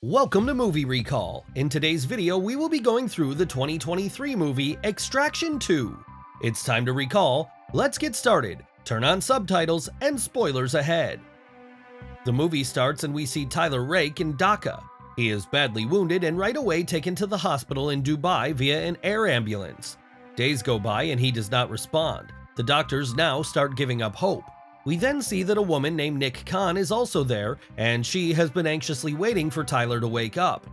Welcome to Movie Recall. In today's video, we will be going through the 2023 movie Extraction 2. It's time to recall. Let's get started. Turn on subtitles and spoilers ahead. The movie starts and we see Tyler Rake in Dhaka. He is badly wounded and right away taken to the hospital in Dubai via an air ambulance. Days go by and he does not respond. The doctors now start giving up hope. We then see that a woman named Nick Khan is also there, and she has been anxiously waiting for Tyler to wake up.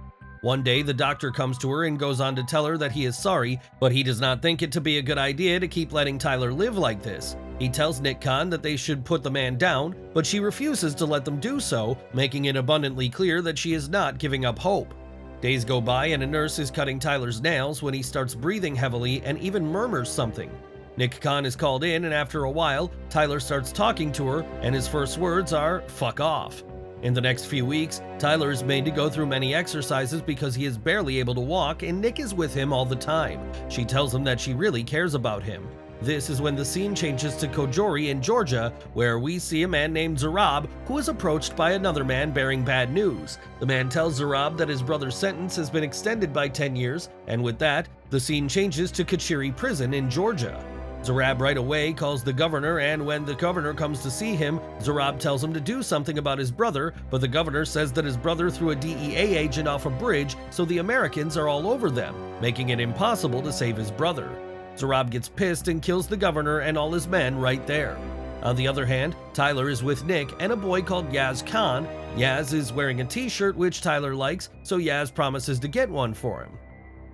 One day, the doctor comes to her and goes on to tell her that he is sorry, but he does not think it to be a good idea to keep letting Tyler live like this. He tells Nick Khan that they should put the man down, but she refuses to let them do so, making it abundantly clear that she is not giving up hope. Days go by and a nurse is cutting Tyler's nails when he starts breathing heavily and even murmurs something. Nick Khan is called in, and after a while, Tyler starts talking to her, and his first words are, "fuck off." In the next few weeks, Tyler is made to go through many exercises because he is barely able to walk, and Nick is with him all the time. She tells him that she really cares about him. This is when the scene changes to Kojori in Georgia, where we see a man named Zarab who is approached by another man bearing bad news. The man tells Zarab that his brother's sentence has been extended by 10 years, and with that, the scene changes to Kachiri prison in Georgia. Zarab right away calls the governor, and when the governor comes to see him, Zarab tells him to do something about his brother, but the governor says that his brother threw a DEA agent off a bridge, so the Americans are all over them, making it impossible to save his brother. Zarab gets pissed and kills the governor and all his men right there. On the other hand, Tyler is with Nick and a boy called Yaz Khan. Yaz is wearing a t-shirt which Tyler likes, so Yaz promises to get one for him.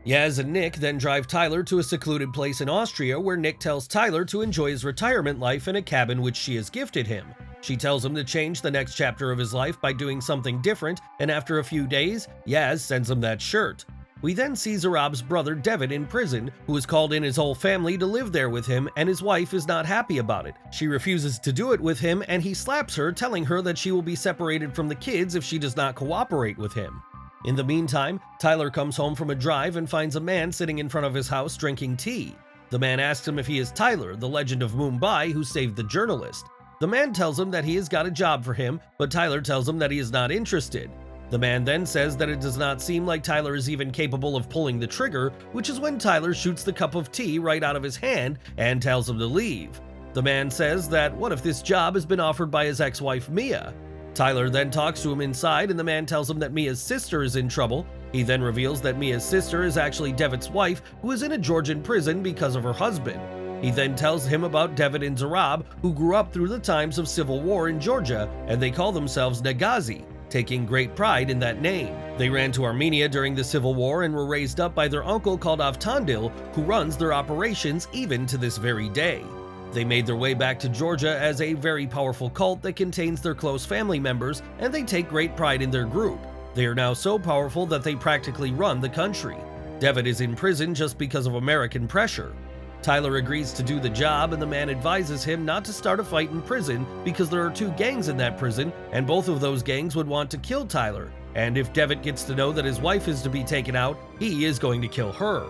Yaz and Nick then drive Tyler to a secluded place in Austria where Nick tells Tyler to enjoy his retirement life in a cabin which she has gifted him. She tells him to change the next chapter of his life by doing something different, and after a few days, Yaz sends him that shirt. We then see Zarab's brother David in prison, who has called in his whole family to live there with him, and his wife is not happy about it. She refuses to do it with him, and he slaps her, telling her that she will be separated from the kids if she does not cooperate with him. In the meantime, Tyler comes home from a drive and finds a man sitting in front of his house drinking tea. The man asks him if he is Tyler, the legend of Mumbai who saved the journalist. The man tells him that he has got a job for him, but Tyler tells him that he is not interested. The man then says that it does not seem like Tyler is even capable of pulling the trigger, which is when Tyler shoots the cup of tea right out of his hand and tells him to leave. The man says that what if this job has been offered by his ex-wife Mia? Tyler then talks to him inside, and the man tells him that Mia's sister is in trouble. He then reveals that Mia's sister is actually Devitt's wife, who is in a Georgian prison because of her husband. He then tells him about Devitt and Zarab, who grew up through the times of civil war in Georgia, and they call themselves Nagazi, taking great pride in that name. They ran to Armenia during the civil war and were raised up by their uncle called Avtandil, who runs their operations even to this very day. They made their way back to Georgia as a very powerful cult that contains their close family members, and they take great pride in their group. They are now so powerful that they practically run the country. Devitt is in prison just because of American pressure. Tyler agrees to do the job, and the man advises him not to start a fight in prison because there are two gangs in that prison, and both of those gangs would want to kill Tyler. And if Devitt gets to know that his wife is to be taken out, he is going to kill her.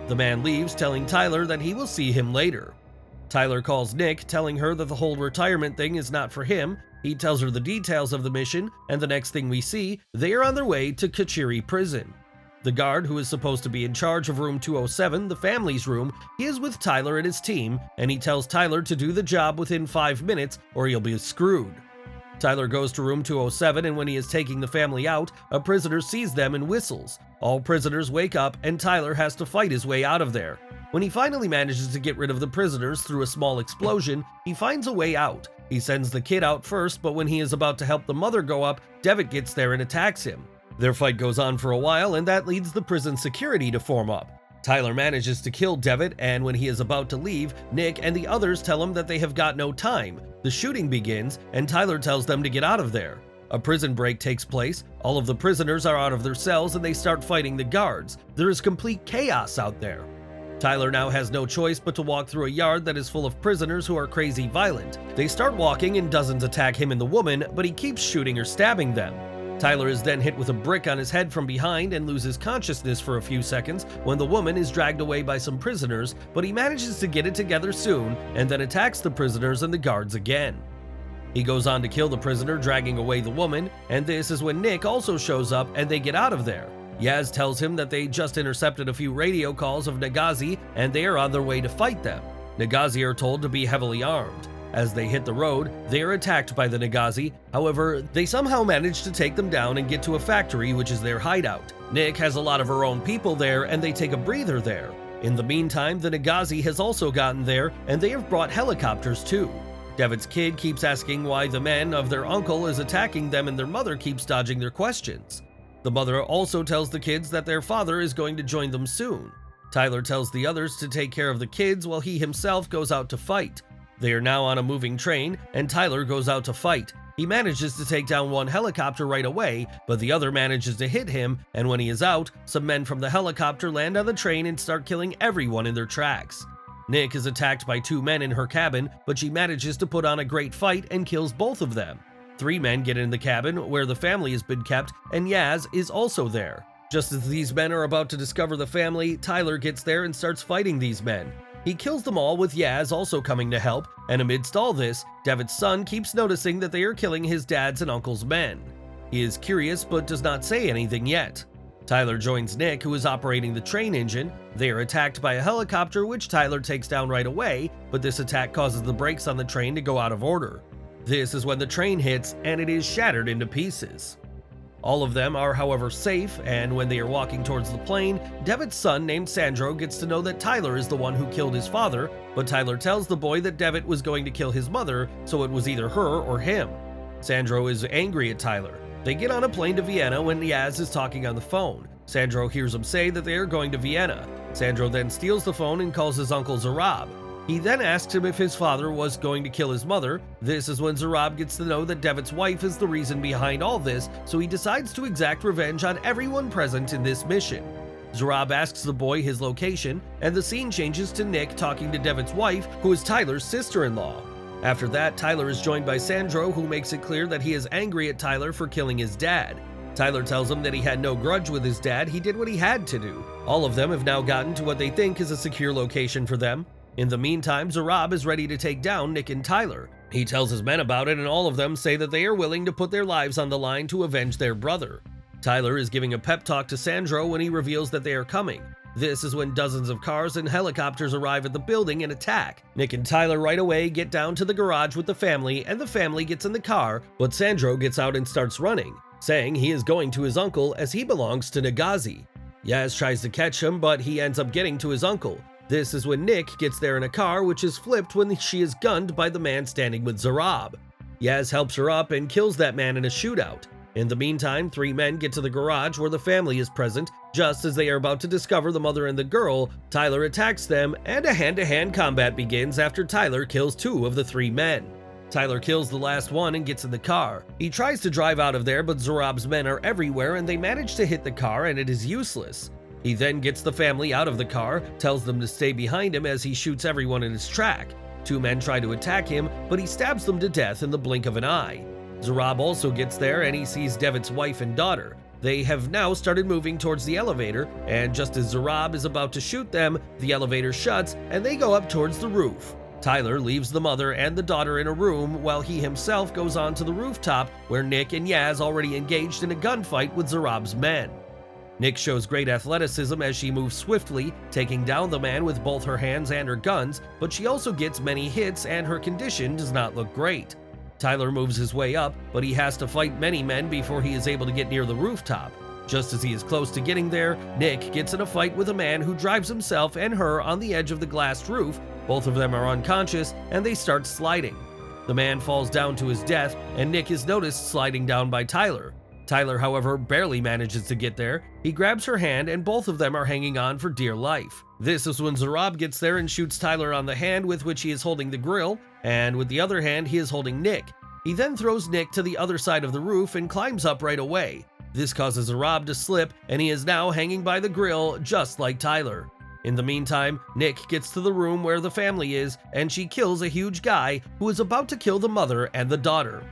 The man leaves, telling Tyler that he will see him later. Tyler calls Nick, telling her that the whole retirement thing is not for him. He tells her the details of the mission, and the next thing we see, they are on their way to Kachiri prison. The guard, who is supposed to be in charge of room 207, the family's room, he is with Tyler and his team, and he tells Tyler to do the job within 5 minutes or he'll be screwed. Tyler goes to room 207, and when he is taking the family out, a prisoner sees them and whistles. All prisoners wake up, and Tyler has to fight his way out of there. When he finally manages to get rid of the prisoners through a small explosion, he finds a way out. He sends the kid out first, but when he is about to help the mother go up, Devitt gets there and attacks him. Their fight goes on for a while, and that leads the prison security to form up. Tyler manages to kill Devitt, and when he is about to leave, Nick and the others tell him that they have got no time. The shooting begins, and Tyler tells them to get out of there. A prison break takes place, all of the prisoners are out of their cells, and they start fighting the guards. There is complete chaos out there. Tyler now has no choice but to walk through a yard that is full of prisoners who are crazy violent. They start walking and dozens attack him and the woman, but he keeps shooting or stabbing them. Tyler is then hit with a brick on his head from behind and loses consciousness for a few seconds when the woman is dragged away by some prisoners, but he manages to get it together soon and then attacks the prisoners and the guards again. He goes on to kill the prisoner, dragging away the woman, and this is when Nick also shows up and they get out of there. Yaz tells him that they just intercepted a few radio calls of Nagazi and they are on their way to fight them. Nagazi are told to be heavily armed. As they hit the road, they are attacked by the Nagazi. However, they somehow manage to take them down and get to a factory, which is their hideout. Nick has a lot of her own people there and they take a breather there. In the meantime, the Nagazi has also gotten there and they have brought helicopters too. Devitt's kid keeps asking why the men of their uncle is attacking them and their mother keeps dodging their questions. The mother also tells the kids that their father is going to join them soon. Tyler tells the others to take care of the kids while he himself goes out to fight. They are now on a moving train and Tyler goes out to fight. He manages to take down one helicopter right away, but the other manages to hit him, and when he is out, some men from the helicopter land on the train and start killing everyone in their tracks. Nick is attacked by two men in her cabin, but she manages to put on a great fight and kills both of them. Three men get in the cabin where the family has been kept, and Yaz is also there. Just as these men are about to discover the family, Tyler gets there and starts fighting these men. He kills them all with Yaz also coming to help, and amidst all this, Devitt's son keeps noticing that they are killing his dad's and uncle's men. He is curious but does not say anything yet. Tyler joins Nick, who is operating the train engine. They are attacked by a helicopter, which Tyler takes down right away, but this attack causes the brakes on the train to go out of order. This is when the train hits and it is shattered into pieces. All of them are, however, safe, and when they are walking towards the plane, Devitt's son named Sandro gets to know that Tyler is the one who killed his father, but Tyler tells the boy that Devitt was going to kill his mother, so it was either her or him. Sandro is angry at Tyler. They get on a plane to Vienna when Yaz is talking on the phone. Sandro hears him say that they are going to Vienna. Sandro then steals the phone and calls his uncle Zarab. He then asks him if his father was going to kill his mother. This is when Zarab gets to know that Devitt's wife is the reason behind all this, so he decides to exact revenge on everyone present in this mission. Zarab asks the boy his location, and the scene changes to Nick talking to Devitt's wife, who is Tyler's sister-in-law. After that, Tyler is joined by Sandro, who makes it clear that he is angry at Tyler for killing his dad. Tyler tells him that he had no grudge with his dad, he did what he had to do. All of them have now gotten to what they think is a secure location for them. In the meantime, Zarab is ready to take down Nick and Tyler. He tells his men about it and all of them say that they are willing to put their lives on the line to avenge their brother. Tyler is giving a pep talk to Sandro when he reveals that they are coming. This is when dozens of cars and helicopters arrive at the building and attack. Nick and Tyler right away get down to the garage with the family and the family gets in the car, but Sandro gets out and starts running, saying he is going to his uncle as he belongs to Nagazi. Yaz tries to catch him, but he ends up getting to his uncle. This is when Nick gets there in a car, which is flipped when she is gunned by the man standing with Zarab. Yaz helps her up and kills that man in a shootout. In the meantime, three men get to the garage where the family is present. Just as they are about to discover the mother and the girl, Tyler attacks them, and a hand-to-hand combat begins after Tyler kills two of the three men. Tyler kills the last one and gets in the car. He tries to drive out of there, but Zarab's men are everywhere and they manage to hit the car and it is useless. He then gets the family out of the car, tells them to stay behind him as he shoots everyone in his track. Two men try to attack him, but he stabs them to death in the blink of an eye. Zarab also gets there and he sees Devitt's wife and daughter. They have now started moving towards the elevator, and just as Zarab is about to shoot them, the elevator shuts and they go up towards the roof. Tyler leaves the mother and the daughter in a room while he himself goes on to the rooftop where Nick and Yaz already engaged in a gunfight with Zarab's men. Nick shows great athleticism as she moves swiftly, taking down the man with both her hands and her guns, but she also gets many hits and her condition does not look great. Tyler moves his way up, but he has to fight many men before he is able to get near the rooftop. Just as he is close to getting there, Nick gets in a fight with a man who drives himself and her on the edge of the glassed roof. Both of them are unconscious and they start sliding. The man falls down to his death and Nick is noticed sliding down by Tyler. Tyler, however, barely manages to get there. He grabs her hand and both of them are hanging on for dear life. This is when Zarab gets there and shoots Tyler on the hand with which he is holding the grill, and with the other hand he is holding Nick. He then throws Nick to the other side of the roof and climbs up right away. This causes Zarab to slip and he is now hanging by the grill just like Tyler. In the meantime, Nick gets to the room where the family is and she kills a huge guy who is about to kill the mother and the daughter.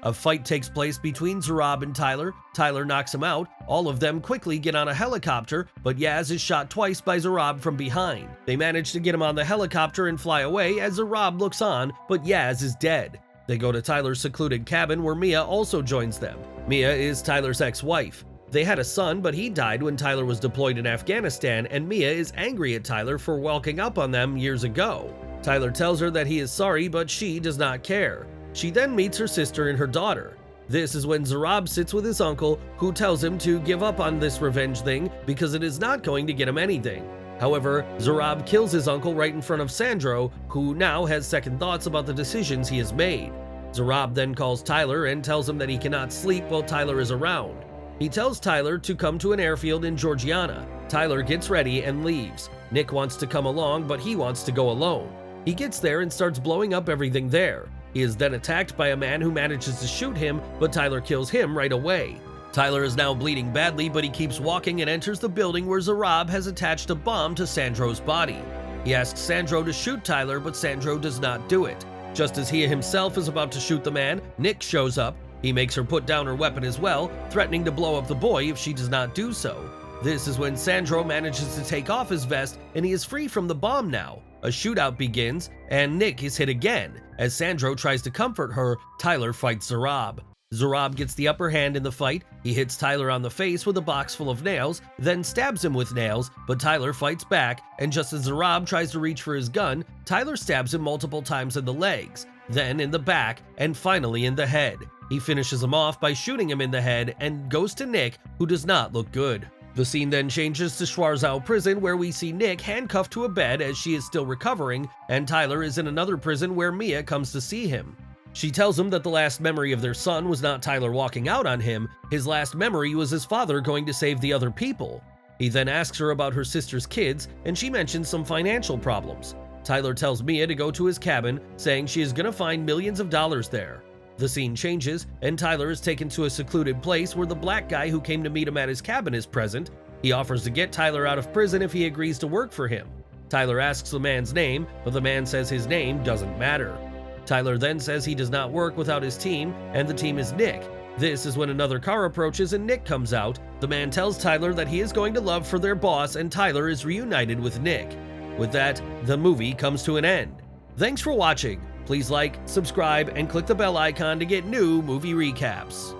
A fight takes place between Zarab and Tyler. Tyler knocks him out. All of them quickly get on a helicopter, but Yaz is shot twice by Zarab from behind. They manage to get him on the helicopter and fly away as Zarab looks on, but Yaz is dead. They go to Tyler's secluded cabin where Mia also joins them. Mia is Tyler's ex-wife. They had a son, but he died when Tyler was deployed in Afghanistan, and Mia is angry at Tyler for walking up on them years ago. Tyler tells her that he is sorry, but she does not care. She then meets her sister and her daughter. This is when Zarab sits with his uncle, who tells him to give up on this revenge thing because it is not going to get him anything. However, Zarab kills his uncle right in front of Sandro, who now has second thoughts about the decisions he has made. Zarab then calls Tyler and tells him that he cannot sleep while Tyler is around. He tells Tyler to come to an airfield in Georgiana. Tyler gets ready and leaves. Nick wants to come along, but he wants to go alone. He gets there and starts blowing up everything there. He is then attacked by a man who manages to shoot him, but Tyler kills him right away. Tyler is now bleeding badly, but he keeps walking and enters the building where Zarab has attached a bomb to Sandro's body. He asks Sandro to shoot Tyler, but Sandro does not do it. Just as he himself is about to shoot the man, Nick shows up. He makes her put down her weapon as well, threatening to blow up the boy if she does not do so. This is when Sandro manages to take off his vest and he is free from the bomb now. A shootout begins, and Nick is hit again. As Sandro tries to comfort her, Tyler fights Zarab. Zarab gets the upper hand in the fight. He hits Tyler on the face with a box full of nails, then stabs him with nails, but Tyler fights back, and just as Zarab tries to reach for his gun, Tyler stabs him multiple times in the legs, then in the back, and finally in the head. He finishes him off by shooting him in the head and goes to Nick, who does not look good. The scene then changes to Schwarzau prison, where we see Nick handcuffed to a bed as she is still recovering, and Tyler is in another prison where Mia comes to see him. She tells him that the last memory of their son was not Tyler walking out on him. His last memory was his father going to save the other people. He then asks her about her sister's kids, and she mentions some financial problems. Tyler tells Mia to go to his cabin, saying she is going to find millions of dollars there. The scene changes, and Tyler is taken to a secluded place where the black guy who came to meet him at his cabin is present. He offers to get Tyler out of prison if he agrees to work for him. Tyler asks the man's name, but the man says his name doesn't matter. Tyler then says he does not work without his team, and the team is Nick. This is when another car approaches and Nick comes out. The man tells Tyler that he is going to love for their boss, and Tyler is reunited with Nick. With that, the movie comes to an end. Thanks for watching. Please like, subscribe, and click the bell icon to get new movie recaps.